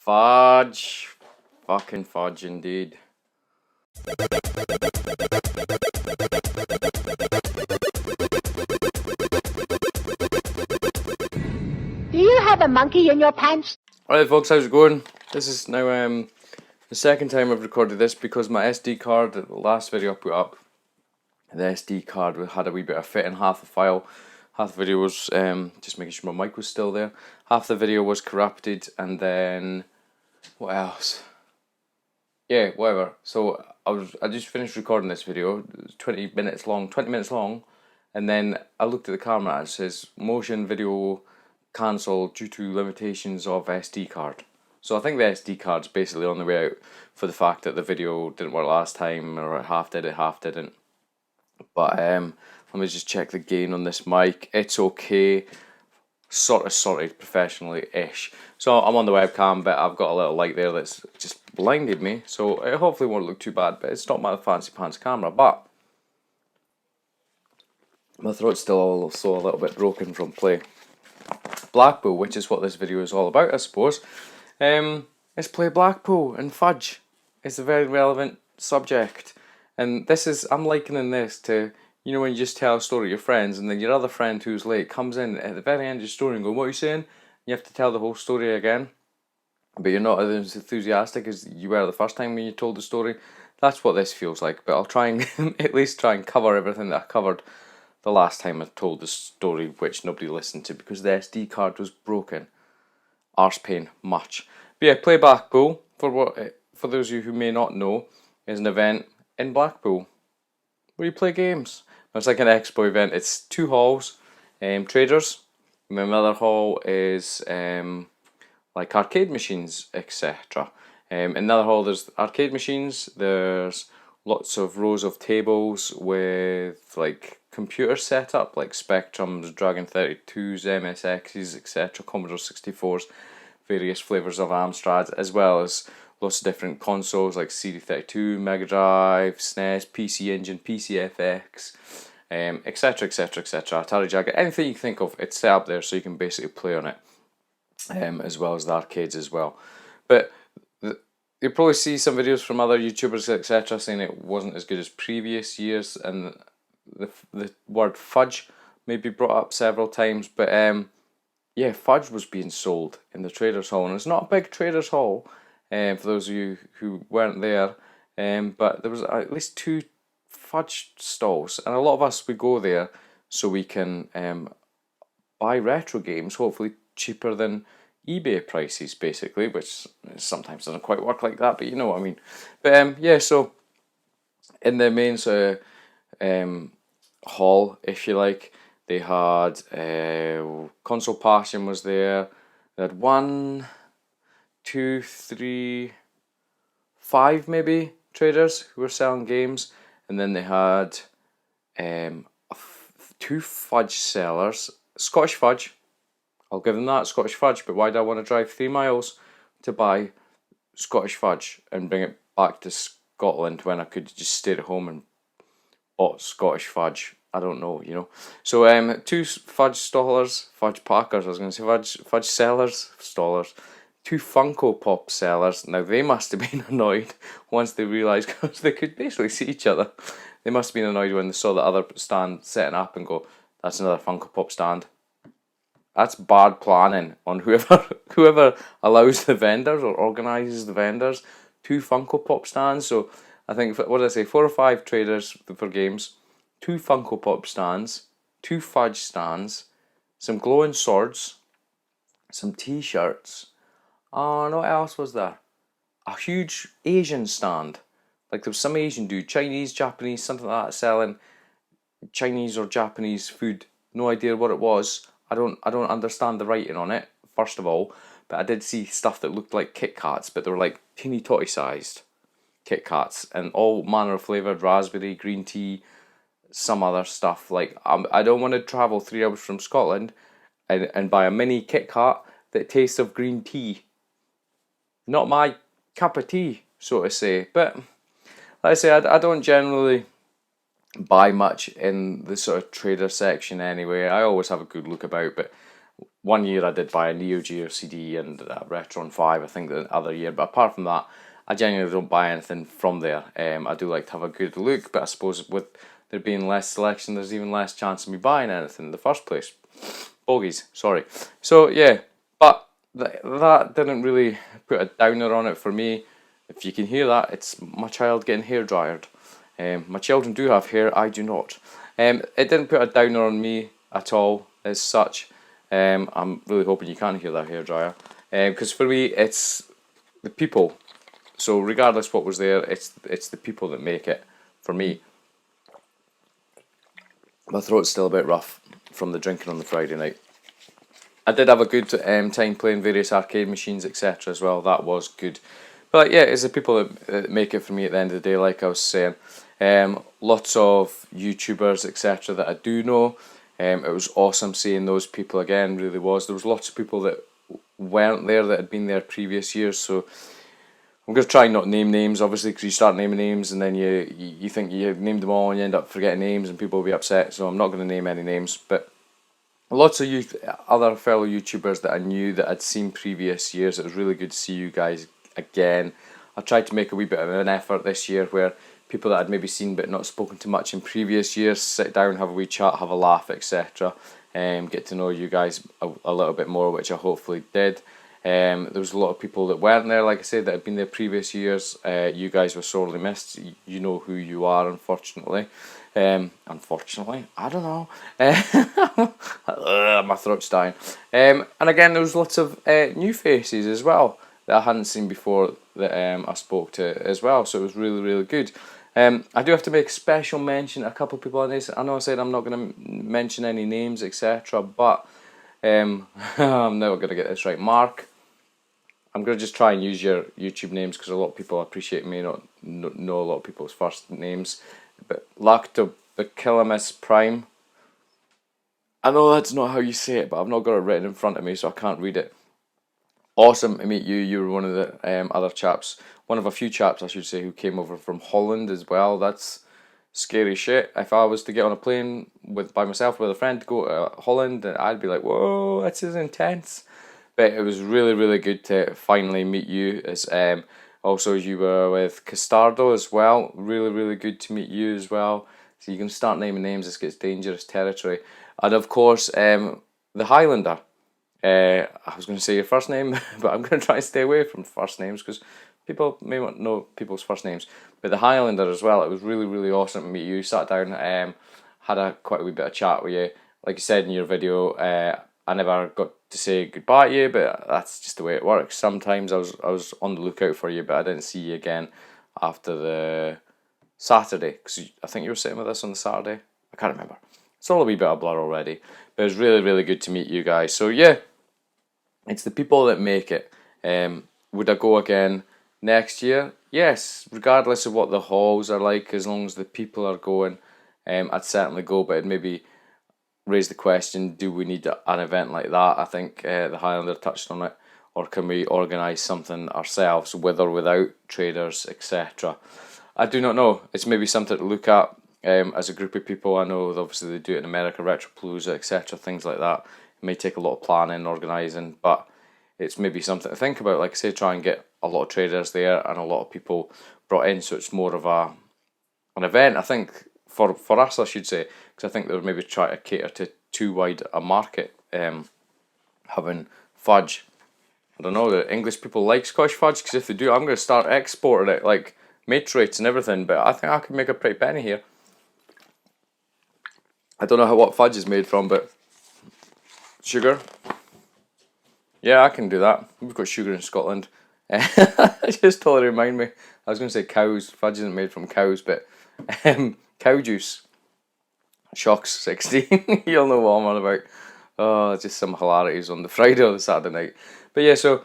Fudge. Fucking fudge indeed. Do you have a monkey in your pants? Alright folks, how's it going? This is now the second time I've recorded this because my SD card, the last video I put up, the SD card had a wee bit of fit in half the file. Half the video was just making sure my mic was still there. Half the video was corrupted, and then what else? Yeah, whatever. So I just finished recording this video. It was 20 minutes long, and then I looked at the camera and it says motion video cancelled due to limitations of SD card. So I think the SD card's basically on the way out for the fact that the video didn't work last time, or it half did, it half didn't. But let me just check the gain on this mic. It's okay. Sort of sorted professionally-ish. So I'm on the webcam, but I've got a little light there that's just blinded me. So it hopefully won't look too bad, but it's not my fancy pants camera. But my throat's still also a little bit broken from play. Blackpool, which is what this video is all about, I suppose. Let's play Blackpool and Fudge. It's a very relevant subject. And I'm likening this to, you know, when you just tell a story to your friends and then your other friend who's late comes in at the very end of your story and go, "What are you saying?" You have to tell the whole story again, but you're not as enthusiastic as you were the first time when you told the story. That's what this feels like, but I'll try and at least try and cover everything that I covered the last time I told the story, which nobody listened to because the SD card was broken. Arse pain, much. But yeah, play Blackpool, for those of you who may not know, is an event in Blackpool where you play games. It's like an expo event. It's two halls, traders. And then another hall is like arcade machines, etc. In another hall there's arcade machines. There's lots of rows of tables with like computer setup, like Spectrums, Dragon 32s, MSXs, etc. Commodore 64s, various flavours of Amstrad, as well as lots of different consoles like CD32, Mega Drive, SNES, PC Engine, PCFX, etc, etc, etc, Atari Jaguar, anything you can think of, it's set up there so you can basically play on it, as well as the arcades as well. But you'll probably see some videos from other YouTubers, etc, saying it wasn't as good as previous years, and the word fudge may be brought up several times, but yeah, fudge was being sold in the Traders Hall, and it's not a big Traders Hall, for those of you who weren't there, but there was at least two fudge stalls, and a lot of us, we go there so we can buy retro games, hopefully cheaper than eBay prices, basically, which sometimes doesn't quite work like that, but you know what I mean. But yeah, so in the main hall, if you like, they had Console Passion was there. They had 1, 2, 3, 5 maybe traders who were selling games, and then they had two fudge sellers. Scottish Fudge, I'll give them that, Scottish Fudge, but why do I want to drive 3 miles to buy Scottish Fudge and bring it back to Scotland when I could just stay at home and bought Scottish Fudge? I don't know, you know. So two fudge stallers, fudge packers, I was going to say fudge sellers, stallers, two Funko Pop sellers. Now they must have been annoyed once they realised, because they could basically see each other. They must have been annoyed when they saw the other stand setting up and go, "That's another Funko Pop stand." That's bad planning on whoever allows the vendors or organises the vendors. Two Funko Pop stands. So I think, what did I say, 4 or 5 traders for games, 2 Funko Pop stands, 2 fudge stands, some glowing swords, some t-shirts. Oh, and what else was there? A huge Asian stand. Like there was some Asian dude, Chinese, Japanese, something like that, selling Chinese or Japanese food. No idea what it was. I don't understand the writing on it, first of all, but I did see stuff that looked like Kit Kats, but they were like teeny totty sized Kit Kats, and all manner of flavoured, raspberry, green tea, some other stuff. Like, I don't want to travel 3 hours from Scotland and buy a mini Kit Kat that tastes of green tea. Not my cup of tea, so to say. But like I say, I don't generally buy much in the sort of trader section anyway. I always have a good look about, but one year I did buy a Neo Geo CD and a Retron 5, I think the other year, but apart from that, I genuinely don't buy anything from there. I do like to have a good look, but I suppose with there being less selection, there's even less chance of me buying anything in the first place. Bogies, sorry. So yeah, but that didn't really put a downer on it for me. If you can hear that, it's my child getting hair dryered. My children do have hair, I do not. It didn't put a downer on me at all as such. I'm really hoping you can hear that hairdryer. Because for me, it's the people. So regardless what was there, it's the people that make it for me. My throat's still a bit rough from the drinking on the Friday night. I did have a good time playing various arcade machines, etc. as well. That was good. But yeah, it's the people that make it for me at the end of the day, like I was saying. Lots of YouTubers, etc. that I do know. It was awesome seeing those people again, really was. There was lots of people that weren't there that had been there previous years, so I'm going to try and not name names, obviously, because you start naming names and then you think you've named them all and you end up forgetting names and people will be upset, so I'm not going to name any names. But lots of other fellow YouTubers that I knew that I'd seen previous years. It was really good to see you guys again. I tried to make a wee bit of an effort this year where people that I'd maybe seen but not spoken to much in previous years sit down, have a wee chat, have a laugh, etc. Get to know you guys a little bit more, which I hopefully did. There was a lot of people that weren't there, like I said, that had been there previous years. You guys were sorely missed. You know who you are, unfortunately. Unfortunately, I don't know. My throat's dying. And again, there was lots of new faces as well that I hadn't seen before that I spoke to as well. So it was really, really good. I do have to make special mention a couple of people on this. I know I said I'm not going to mention any names, etc. But I'm never going to get this right. Mark, I'm going to just try and use your YouTube names because a lot of people appreciate me not know a lot of people's first names. But Lactobacillus Prime. I know that's not how you say it, but I've not got it written in front of me, so I can't read it. Awesome to meet you. You were one of the other chaps, one of a few chaps, I should say, who came over from Holland as well. That's scary shit. If I was to get on a plane by myself with a friend to go to Holland, I'd be like, whoa, this is intense. But it was really, really good to finally meet you. As also you were with Castardo as well. Really, really good to meet you as well. So you can start naming names. This gets dangerous territory. And of course, the Highlander. I was going to say your first name, but I'm going to try and stay away from first names because people may not know people's first names. But the Highlander as well. It was really, really awesome to meet you. Sat down, had quite a wee bit of chat with you. Like you said in your video, I never got to say goodbye to you, but that's just the way it works. Sometimes I was on the lookout for you, but I didn't see you again after the Saturday, because I think you were sitting with us on the Saturday. I can't remember. It's all a wee bit of blur already, but it's really, really good to meet you guys. So yeah, it's the people that make it. Would I go again next year? Yes, regardless of what the halls are like, as long as the people are going, I'd certainly go, but it'd maybe raise the question, do we need an event like that? I think the Highlander touched on it. Or can we organise something ourselves, with or without traders, etc.? I do not know. It's maybe something to look at as a group of people. I know obviously they do it in America, Retropalooza, etc., things like that. It may take a lot of planning, organising, but it's maybe something to think about. Like I say, try and get a lot of traders there and a lot of people brought in, so it's more of an event, I think, for us, I should say, because I think they would maybe try to cater to too wide a market, having fudge. I don't know, the English people like Scottish fudge, because if they do, I'm going to start exporting it, like mate rates and everything, but I think I could make a pretty penny here. I don't know what fudge is made from, but sugar. Yeah, I can do that. We've got sugar in Scotland. Just totally remind me. I was going to say cows. Fudge isn't made from cows, but cow juice. Shocks 16. You'll know what I'm on about. Oh, just some hilarities on the Friday or the Saturday night. But yeah, so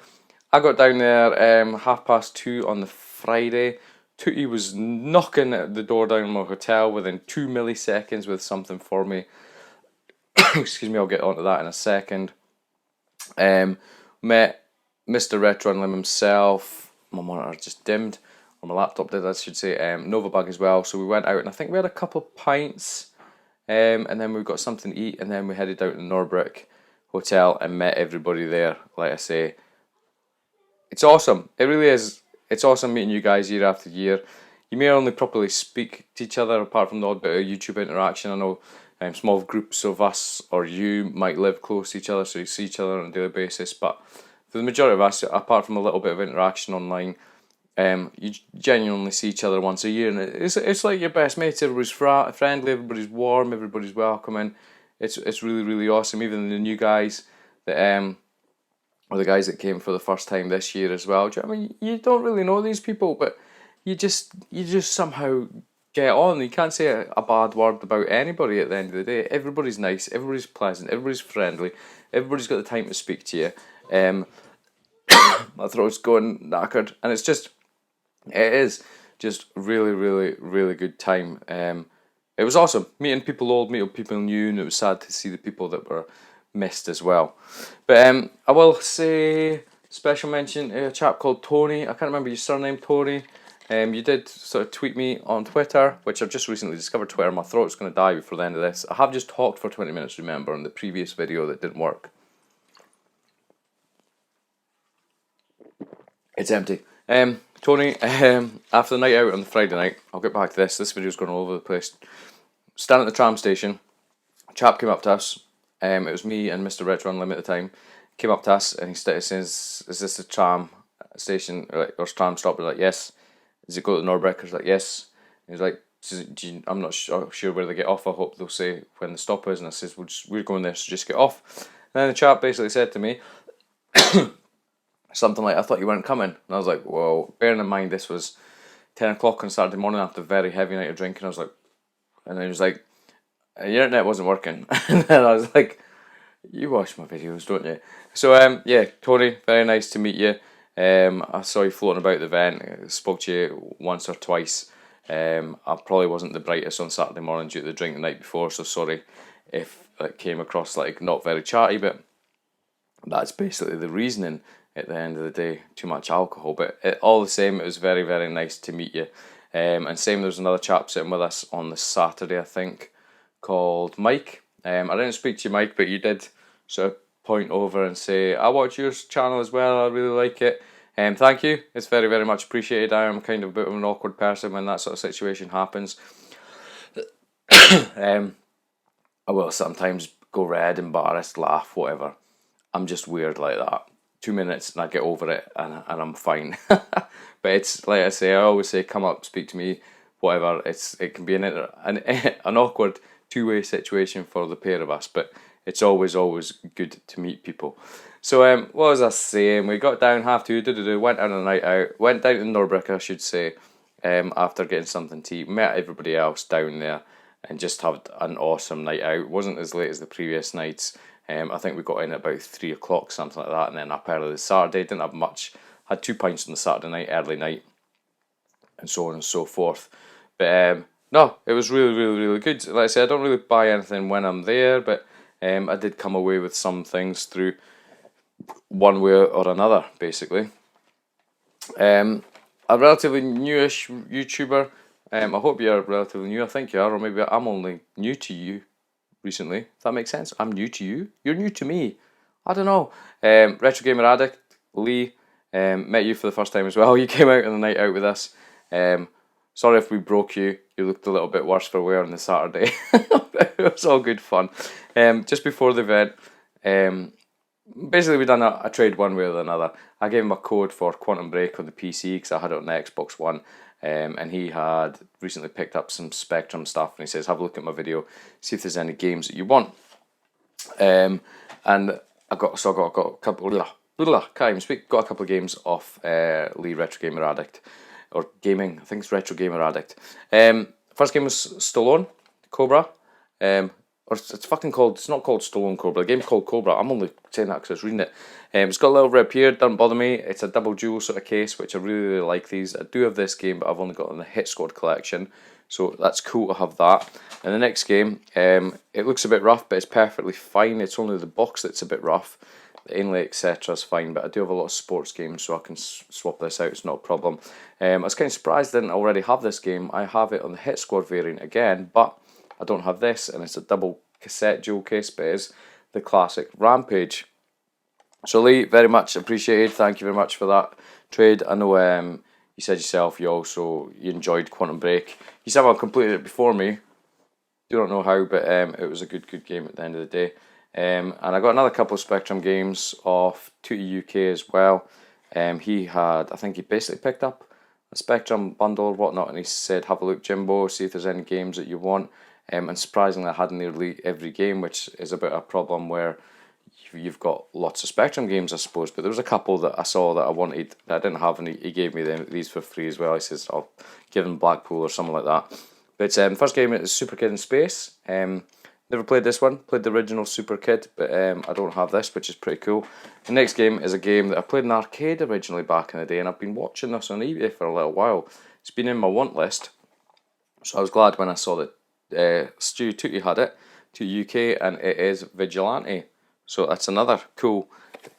I got down there 2:30 on the Friday. Tootie was knocking at the door down in my hotel within 2 milliseconds with something for me. Excuse me, I'll get onto that in a second. Met Mr. Retro and Lim himself. My monitor just dimmed, or my laptop did, I should say. Novabug as well. So we went out and I think we had a couple of pints. And then we got something to eat, and then we headed out to Norbrook hotel and met everybody there. Like I say, it's awesome. It really is. It's awesome meeting you guys year after year. You may only properly speak to each other apart from the odd bit of YouTube interaction. I know small groups of us or you might live close to each other, so you see each other on a daily basis. But for the majority of us, apart from a little bit of interaction online, you genuinely see each other once a year, and it's like your best mates. Everybody's friendly, everybody's warm, everybody's welcoming. It's really, really awesome. Even the new guys that or the guys that came for the first time this year as well. I mean, you don't really know these people, but you just somehow get on. You can't say a bad word about anybody at the end of the day. Everybody's nice, everybody's pleasant, everybody's friendly, everybody's got the time to speak to you. My throat's going knackered, and it is just really, really, really good time. It was awesome meeting people old, meeting people new, and it was sad to see the people that were missed as well. But I will say special mention to a chap called Tony. I can't remember your surname, Tony. You did sort of tweet me on Twitter, which I've just recently discovered Twitter. My throat's going to die before the end of this. I have just talked for 20 minutes, remember, in the previous video that didn't work. It's empty. Tony, after the night out on the Friday night, I'll get back to this. This video's going all over the place. Standing at the tram station, a chap came up to us. It was me and Mr. Retro Unlimited at the time. Came up to us and he says, "Is this a tram station or tram stop?" We're like, "Yes." "Does it go to the Norbreck?" I was like, "Yes." And he's like, "I'm not sure where they get off. I hope they'll say when the stop is." And I says, "We're going there, so just get off." And then the chap basically said to me something like, "I thought you weren't coming." And I was like, "Well, bearing in mind this was 10 o'clock on Saturday morning after a very heavy night of drinking," I was like, and then he was like, "Your internet wasn't working." And then I was like, "You watch my videos, don't you?" So yeah, Tony, very nice to meet you. I saw you floating about the event. I spoke to you once or twice. I probably wasn't the brightest on Saturday morning due to the drink the night before, so sorry if it came across like not very chatty, but that's basically the reasoning at the end of the day, too much alcohol. But all the same, it was very, very nice to meet you. And same, there was another chap sitting with us on the Saturday, I think, called Mike. I didn't speak to you, Mike, but you did sort of point over and say, "I watch your channel as well, I really like it." Thank you, it's very, very much appreciated. I am kind of a bit of an awkward person when that sort of situation happens. I will sometimes go red, embarrassed, laugh, whatever. I'm just weird like that. 2 minutes and I get over it and I'm fine. But it's like I say, I always say, come up, speak to me, whatever. It can be an awkward two-way situation for the pair of us, but it's always good to meet people. So what was I saying? We got down went on a night out, went down to Norbreck, I should say, after getting something to eat, met everybody else down there and just had an awesome night out. It wasn't as late as the previous nights. I think we got in at about 3 o'clock, something like that, and then up early the Saturday. Didn't have much. Had 2 pints on the Saturday night, early night, and so on and so forth. But no, it was really, really, really good. Like I said, I don't really buy anything when I'm there, but I did come away with some things through one way or another, basically. A relatively newish YouTuber. I hope you're relatively new. I think you are, or maybe I'm only new to you recently, if that makes sense. I'm new to you, you're new to me, I don't know. Retro Gamer Addict, Lee, met you for the first time as well. You came out on the night out with us. Sorry if we broke you, you looked a little bit worse for wear on the Saturday. It was all good fun. Just before the event, basically we done a trade one way or another. I gave him a code for Quantum Break on the PC because I had it on the Xbox One. And he had recently picked up some Spectrum stuff, and he says, "Have a look at my video, see if there's any games that you want." And I got a couple. Can't even speak. Got a couple of games off Lee, Retro Gamer Addict, or gaming. I think it's Retro Gamer Addict. First game was Stallone Cobra. Or it's fucking called. It's not called Stallone Cobra. The game's called Cobra. I'm only saying that because I was reading it. It's got a little rip here. Doesn't bother me. It's a double dual sort of case, which I really, really like these. I do have this game, but I've only got it in the Hit Squad collection, so that's cool to have that. And the next game, it looks a bit rough, but it's perfectly fine. It's only the box that's a bit rough. The inlay, etc. is fine, but I do have a lot of sports games, so I can swap this out. It's not a problem. I was kind of surprised I didn't already have this game. I have it on the Hit Squad variant again, but I don't have this, and it's a double cassette dual case, but it is the classic Rampage. So Lee, very much appreciated. Thank you very much for that trade. I know you said yourself you enjoyed Quantum Break. You somehow completed it before me. Do not know how, but it was a good game at the end of the day. And I got another couple of Spectrum games off Tootie UK as well. I think he basically picked up a Spectrum bundle or whatnot, and he said, have a look, Jimbo, see if there's any games that you want. And surprisingly, I had nearly every game, which is a bit of a problem where you've got lots of Spectrum games, I suppose, but there was a couple that I saw that I wanted that I didn't have, and he gave me these for free as well. He says, I'll give him Blackpool or something like that. But first game is Super Kid in Space. Never played this one, played the original Super Kid, but I don't have this, which is pretty cool. The next game is a game that I played in arcade originally back in the day, and I've been watching this on eBay for a little while. It's been in my want list, so I was glad when I saw that Stu Tootie had it, to UK, and it is Vigilante. So that's another cool,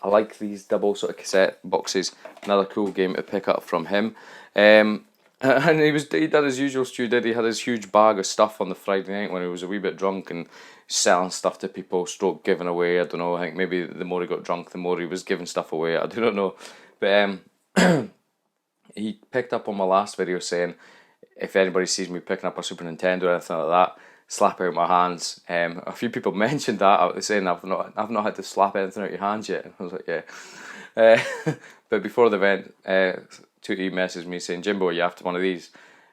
I like these double sort of cassette boxes, another cool game to pick up from him. And he did his usual, Stu did, he had his huge bag of stuff on the Friday night when he was a wee bit drunk and selling stuff to people, stroke giving away, I don't know, I think maybe the more he got drunk, the more he was giving stuff away, I do not know. But he picked up on my last video saying, if anybody sees me picking up a Super Nintendo or anything like that, slap out my hands. A few people mentioned that. I was saying I've not had to slap anything out your hands yet. And I was like, yeah. But before the event, Tootie messaged me saying, Jimbo, you after one of these?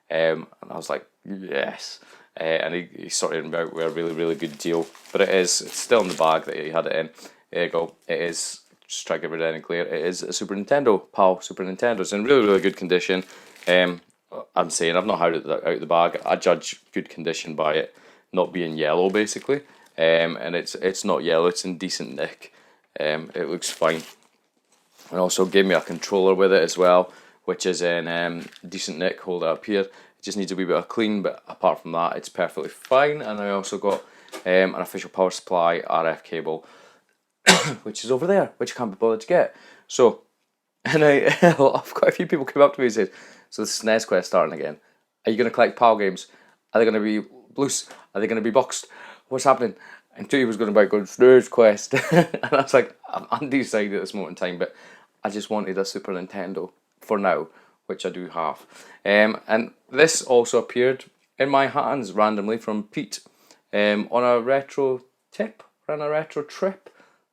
And I was like, yes. And he sorted me out with a really good deal. But it's still in the bag that he had it in. There you go. It is, just try to get rid of any glare. It is a Super Nintendo, PAL Super Nintendo. It's in really good condition. I'm saying I've not had it out of the bag. I judge good condition by it not being yellow, basically, and it's not yellow. It's in decent nick. It looks fine, and also gave me a controller with it as well, which is in decent nick. Hold it up here. It just needs a wee bit of clean, but apart from that, it's perfectly fine. And I also got an official power supply RF cable, which is over there, which I can't be bothered to get. So, and I've got a few people come up to me and say, so the Snare Square starting again. Are you going to collect PAL games? Are they going to be loose? Are they going to be boxed? What's happening? And Tootie was going to buy going Snare's Quest. And I was like, I'm undecided at this moment in time, but I just wanted a Super Nintendo for now, which I do have. And this also appeared in my hands randomly from Pete on a retro trip.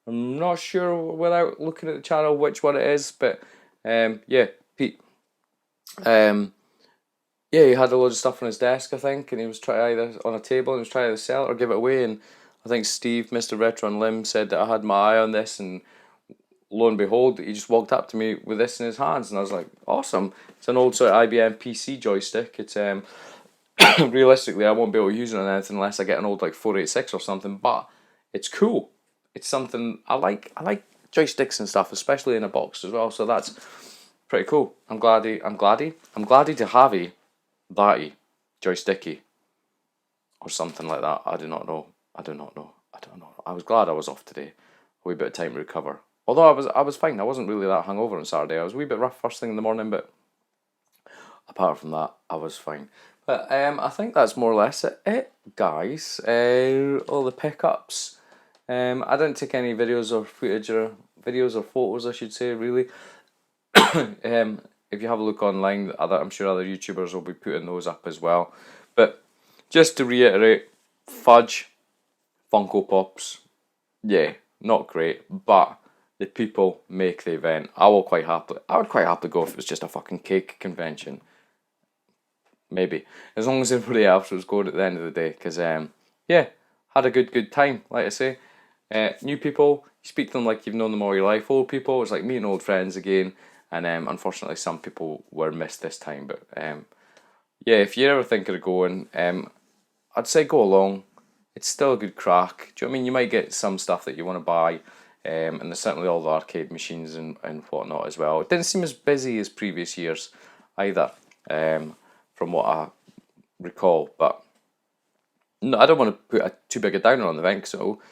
I'm not sure without looking at the channel which one it is, but yeah, Pete. Yeah, he had a load of stuff on his desk, I think, and he was trying either on a table and he was trying to sell it or give it away. And I think Steve, Mr. Retro and Lim, said that I had my eye on this, and lo and behold, he just walked up to me with this in his hands, and I was like, awesome. It's an old sort of IBM PC joystick. It's realistically, I won't be able to use it on anything unless I get an old like 486 or something, but it's cool. It's something I like. I like joysticks and stuff, especially in a box as well. So that's pretty cool. I'm glad to have that joysticky or something like that. I do not know. I was glad I was off today. A wee bit of time to recover. Although I was fine. I wasn't really that hungover on Saturday. I was a wee bit rough first thing in the morning, but apart from that, I was fine. But I think that's more or less it, guys. All the pickups. I didn't take any videos or footage or photos, I should say, really. If you have a look online, I'm sure other YouTubers will be putting those up as well. But just to reiterate, Fudge, Funko Pops, yeah, not great, but the people make the event. I would quite happily go if it was just a fucking cake convention. Maybe. As long as everybody else was good at the end of the day. Because, yeah, had a good time, like I say. New people, you speak to them like you've known them all your life. Old people, it's like meeting old friends again. And unfortunately, some people were missed this time. But yeah, if you're ever thinking of going, I'd say go along. It's still a good crack. Do you know what I mean? You might get some stuff that you want to buy. And there's certainly all the arcade machines and whatnot as well. It didn't seem as busy as previous years either, from what I recall. But no, I don't want to put too big a downer on the event, so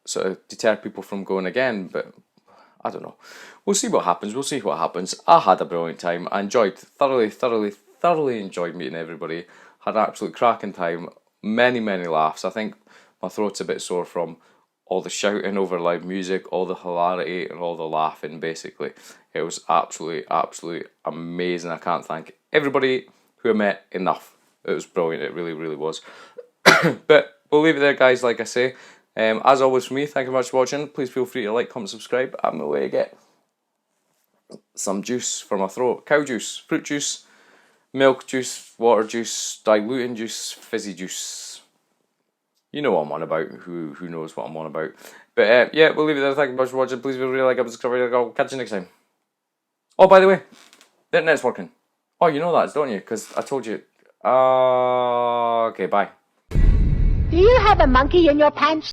sort of deter people from going again. But I don't know. We'll see what happens. I had a brilliant time. I enjoyed thoroughly enjoyed meeting everybody. Had an absolute cracking time. Many laughs. I think my throat's a bit sore from all the shouting over live music, all the hilarity and all the laughing basically. It was absolutely amazing. I can't thank everybody who I met enough. It was brilliant, it really was. But we'll leave it there, guys, like I say. As always for me, thank you very much for watching. Please feel free to like, comment, subscribe. I'm away to get some juice for my throat. Cow juice, fruit juice, milk juice, water juice, diluting juice, fizzy juice. You know what I'm on about. Who knows what I'm on about. But yeah, we'll leave it there. Thank you very much for watching. Please feel free to like, comment, subscribe. I'll catch you next time. Oh, by the way, the internet's working. Oh, you know that, don't you? Because I told you. Okay, bye. Do you have a monkey in your pants?